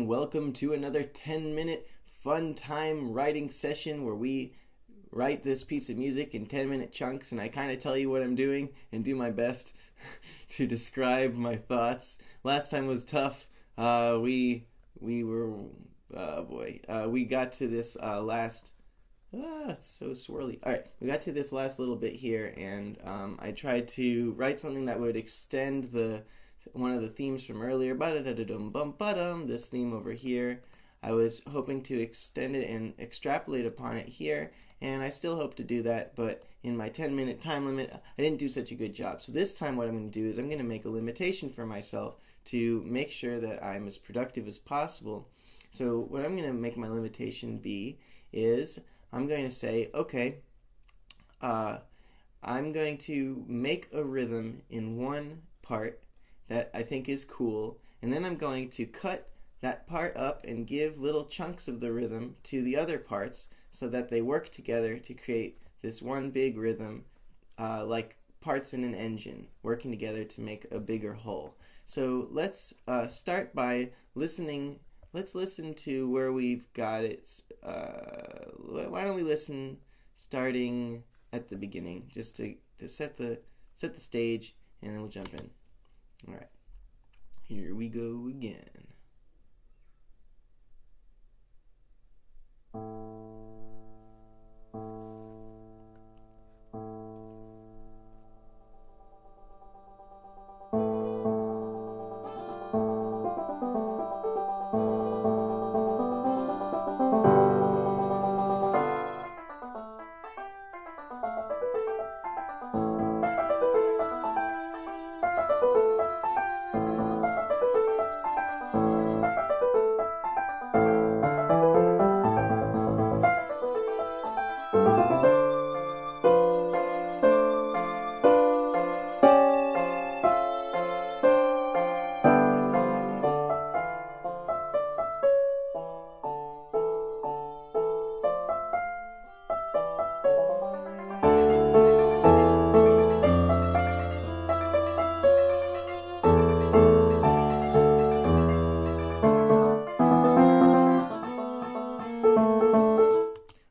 and welcome to another 10-minute fun time writing session where we write this piece of music in 10-minute chunks, and I kind of tell you what I'm doing and do my best to describe my thoughts. Last time was tough. We got to this last. It's so swirly. All right, we got to this last little bit here, and I tried to write something that would extend one of the themes from earlier. This theme over here. I was hoping to extend it and extrapolate upon it here, and I still hope to do that, but in my 10-minute time limit, I didn't do such a good job. So this time what I'm going to do is I'm going to make a limitation for myself to make sure that I'm as productive as possible. So what I'm going to make my limitation be is I'm going to say, okay, I'm going to make a rhythm in one part that I think is cool, and then I'm going to cut that part up and give little chunks of the rhythm to the other parts so that they work together to create this one big rhythm, like parts in an engine working together to make a bigger whole. So let's start by listening. Let's listen to where we've got it. Why don't we listen starting at the beginning, just to set the stage, and then we'll jump in. All right, here we go again.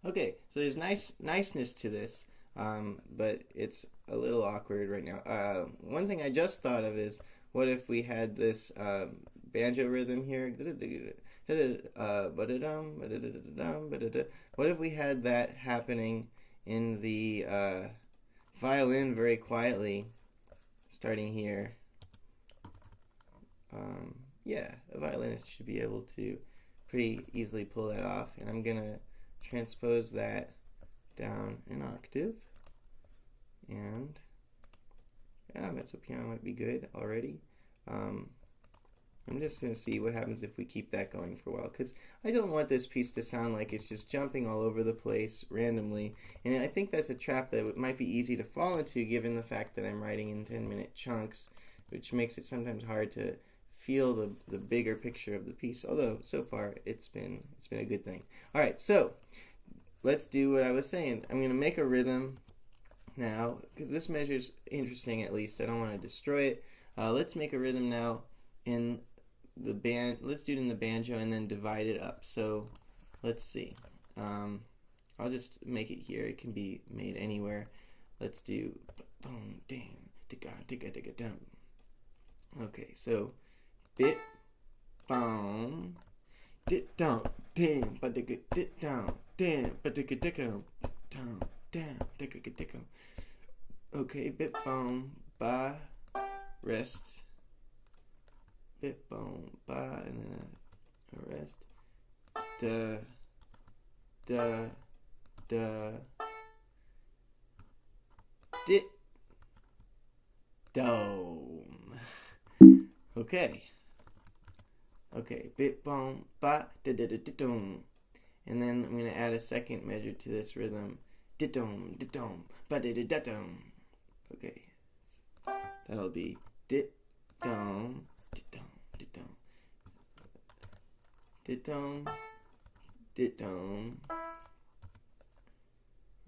Okay, so there's niceness to this, but it's a little awkward right now. One thing I just thought of is, what if we had this banjo rhythm here? What if we had that happening in the violin very quietly, starting here? Yeah, a violinist should be able to pretty easily pull that off, and I'm gonna transpose that down an octave, and mezzo piano might be good already. I'm just going to see what happens if we keep that going for a while, because I don't want this piece to sound like it's just jumping all over the place randomly, and I think that's a trap that might be easy to fall into given the fact that I'm writing in 10-minute chunks, which makes it sometimes hard to feel the bigger picture of the piece, although so far it's been a good thing. All right, so let's do what I was saying. I'm going to make a rhythm now, because this measure's interesting at least. I don't want to destroy it. Let's make a rhythm now in the band. Let's do it in the banjo and then divide it up. So let's see. I'll just make it here. It can be made anywhere. Let's do okay, so bit boom dit down dim but dit down dim but down down down. Okay, bit boom ba rest, bit boom ba, and then a rest, da da da dit dome. Okay, bit boom ba da da da da dome, and then I'm gonna add a second measure to this rhythm, dit dome ba da da da dome. Okay, that'll be dit dome dit dome dit dome dit dome dit dome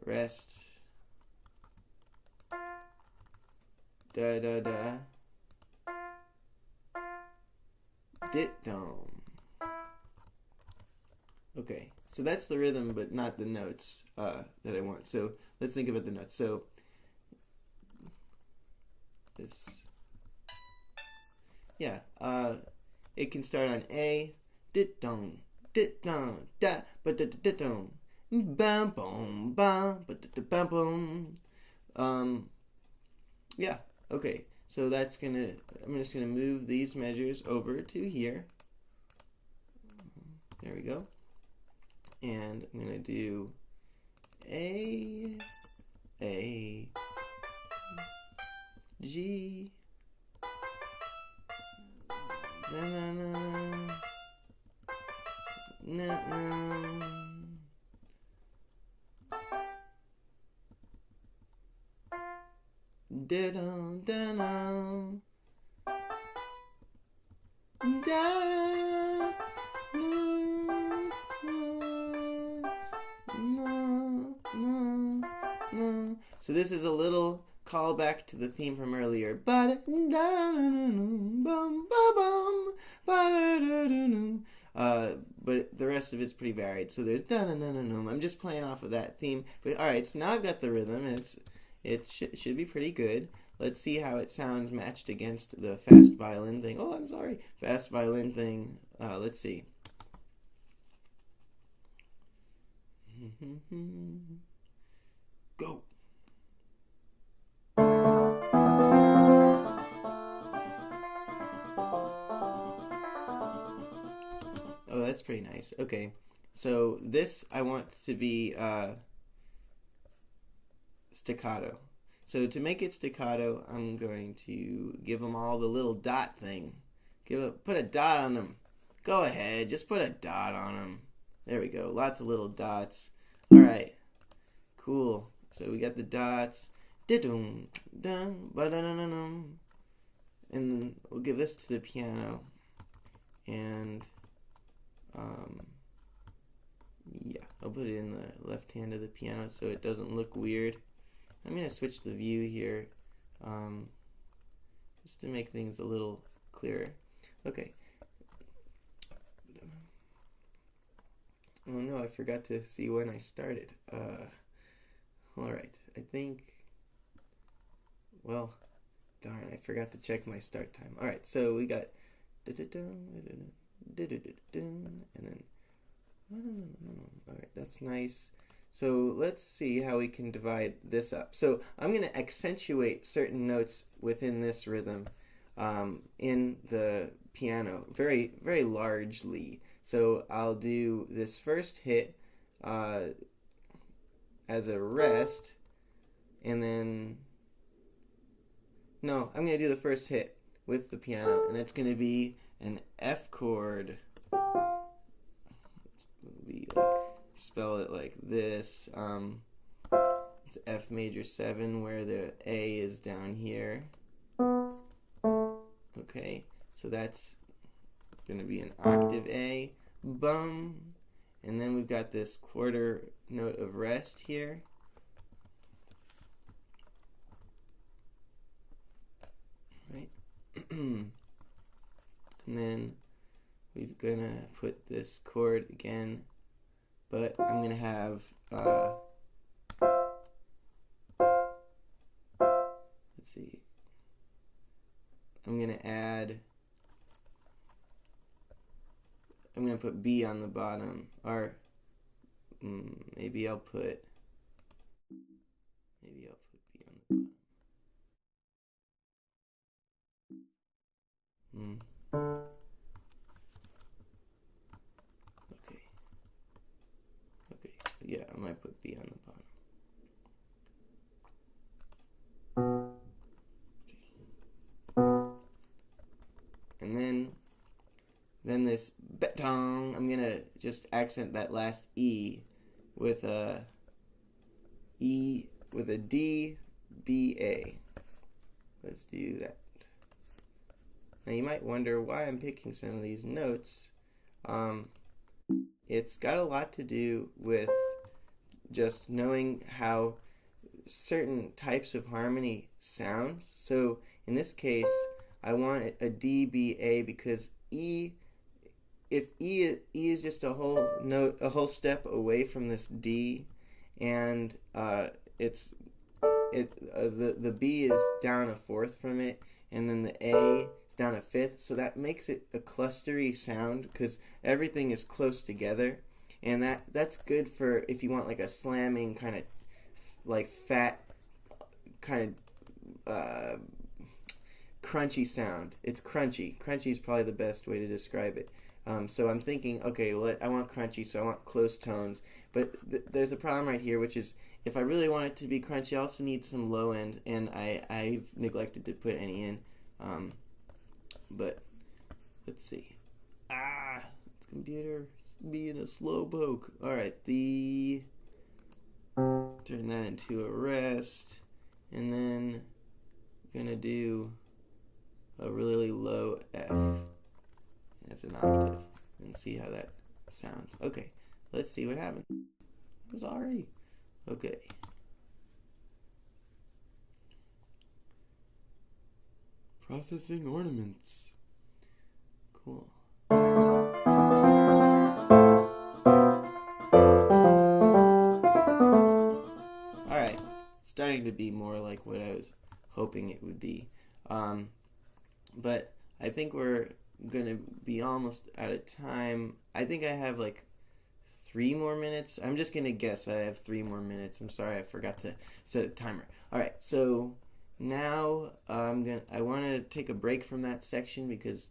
rest da da da dit dome. Okay, so that's the rhythm, but not the notes that I want. So let's think about the notes. So this, yeah, it can start on A, dit dong, da, but dit dong, bam boom, bam, but bam boom. Yeah, okay. So that's gonna, I'm just gonna move these measures over to here. There we go. And I'm gonna do A, G, na na na, na na, da da da da, so this is a little callback to the theme from earlier. But the rest of it's pretty varied. So there's I'm just playing off of that theme. But all right, so now I've got the rhythm. It should be pretty good. Let's see how it sounds matched against the fast violin thing. Oh, I'm sorry, fast violin thing. Let's see. Go. Oh, that's pretty nice. Okay, so this I want to be staccato. So to make it staccato, I'm going to give them all the little dot thing. Put a dot on them. Go ahead, just put a dot on them. There we go. Lots of little dots. All right, cool. So we got the dots. And then we'll give this to the piano. And yeah, I'll put it in the left hand of the piano so it doesn't look weird. I'm going to switch the view here just to make things a little clearer. Okay. Oh no, I forgot to see when I started. Alright, I think, well, darn, I forgot to check my start time. Alright, so we got and then alright, that's nice. So let's see how we can divide this up. So I'm going to accentuate certain notes within this rhythm in the piano very, very largely. So I'll do this first hit as a rest, and then, no, I'm going to do the first hit with the piano, and it's going to be an F chord. Be like, spell it like this. It's F major 7 where the A is down here. Okay, so that's going to be an octave A. Bum. And then we've got this quarter note of rest here. Right. And then we're going to put this chord again, but I'm going to have let's see, I'm going to put B on the bottom, or maybe I'll put B on the bottom. Okay, yeah, I might put B on the bottom. Okay. And then this betong, I'm gonna just accent that last E with a D, B, A. Let's do that. Now you might wonder why I'm picking some of these notes. It's got a lot to do with just knowing how certain types of harmony sounds. So in this case, I want a D, B, A because E if E is just a whole note, a whole step away from this D, and the B is down a fourth from it, and then the A is down a fifth, so that makes it a clustery sound because everything is close together, and that's good for if you want like a slamming kind of like fat kind of crunchy sound. It's crunchy. Crunchy is probably the best way to describe it. So I'm thinking, okay, I want crunchy, so I want close tones. But there's a problem right here, which is if I really want it to be crunchy, I also need some low end, and I've neglected to put any in. But let's see. It's computer being a slow poke. All right, turn that into a rest, and then I'm gonna do a really low F. That's an octave, and see how that sounds. Okay, let's see what happens. I'm sorry. Okay. Processing ornaments. Cool. Alright, it's starting to be more like what I was hoping it would be. But I think we're gonna be almost out of time. I think I have like 3 more minutes. I'm just gonna guess I have 3 more minutes. I'm sorry, I forgot to set a timer. All right, so now I want to take a break from that section because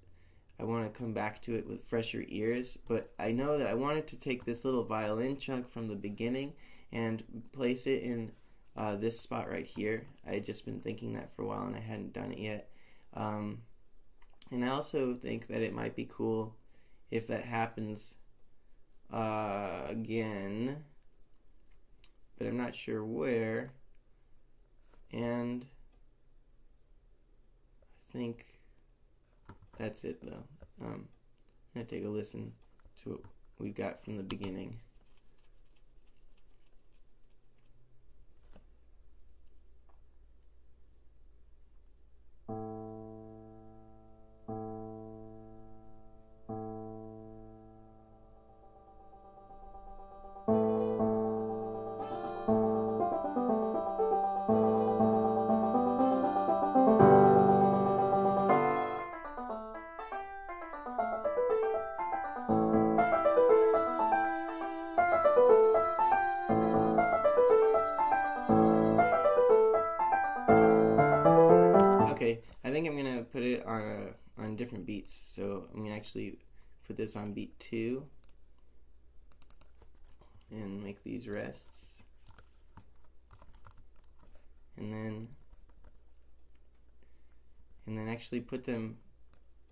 I want to come back to it with fresher ears. But I know that I wanted to take this little violin chunk from the beginning and place it in this spot right here. I had just been thinking that for a while and I hadn't done it yet. And I also think that it might be cool if that happens again, but I'm not sure where. And I think that's it though. I'm going to take a listen to what we've got from the beginning. I think I'm gonna put it on different beats. So I'm gonna actually put this on beat 2 and make these rests, and then actually put them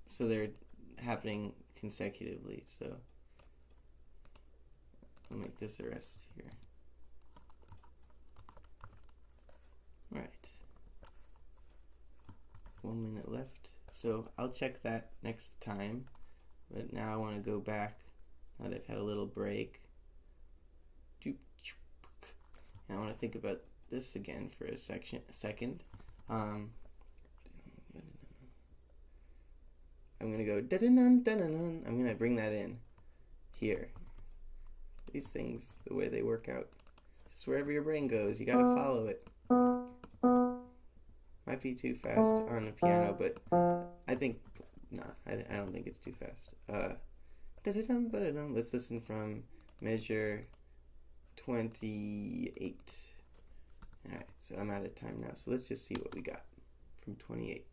so they're happening consecutively. So I'll make this a rest here. All right. 1 minute left, so I'll check that next time. But now I want to go back now that I've had a little break, and I want to think about this again for a second. I'm gonna go da-da-dun, da-da-dun. I'm gonna bring that in here. These things, the way they work out, it's wherever your brain goes. You gotta follow it. Might be too fast on the piano, but I think I don't think it's too fast. Let's listen from measure 28. Alright, so I'm out of time now, so let's just see what we got from 28.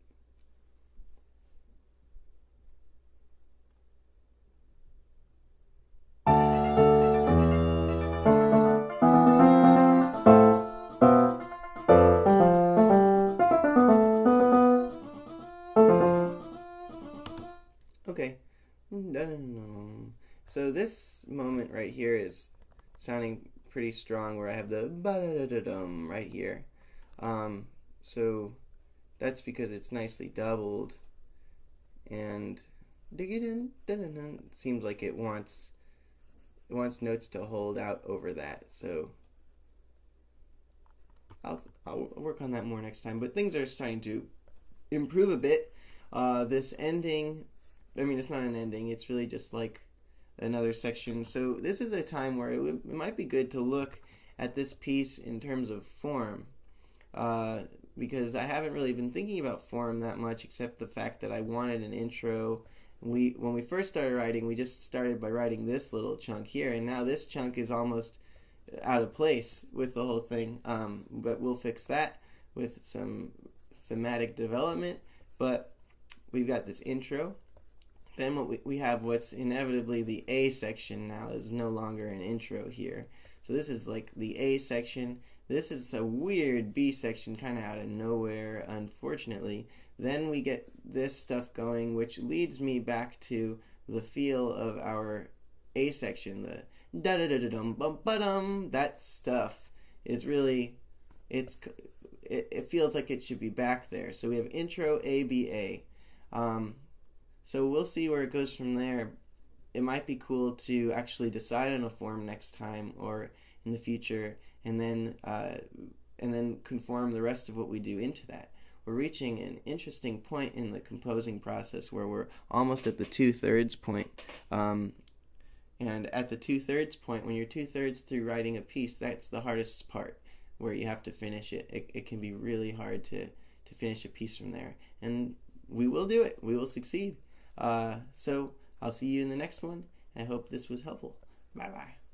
Okay. So this moment right here is sounding pretty strong, where I have the ba-da-da-da-dum right here. So that's because it's nicely doubled, and it seems like it wants notes to hold out over that. So I'll work on that more next time. But things are starting to improve a bit. This ending I mean, it's not an ending. It's really just like another section. So this is a time where it might be good to look at this piece in terms of form, uh, because I haven't really been thinking about form that much, except the fact that I wanted an intro. When we first started writing, we just started by writing this little chunk here, and now this chunk is almost out of place with the whole thing. But we'll fix that with some thematic development. But we've got this intro. Then what we have what's inevitably the A section now is no longer an intro here. So this is like the A section. This is a weird B section kind of out of nowhere, unfortunately. Then we get this stuff going, which leads me back to the feel of our A section. The da-da-da-da-dum-bum-ba-dum. That stuff is really, it feels like it should be back there. So we have intro A, B, A. So we'll see where it goes from there. It might be cool to actually decide on a form next time or in the future, and then conform the rest of what we do into that. We're reaching an interesting point in the composing process where we're almost at the 2/3 point. And at the 2/3 point, when you're 2/3 through writing a piece, that's the hardest part, where you have to finish it. It can be really hard to finish a piece from there. And we will do it. We will succeed. So I'll see you in the next one. I hope this was helpful. Bye-bye.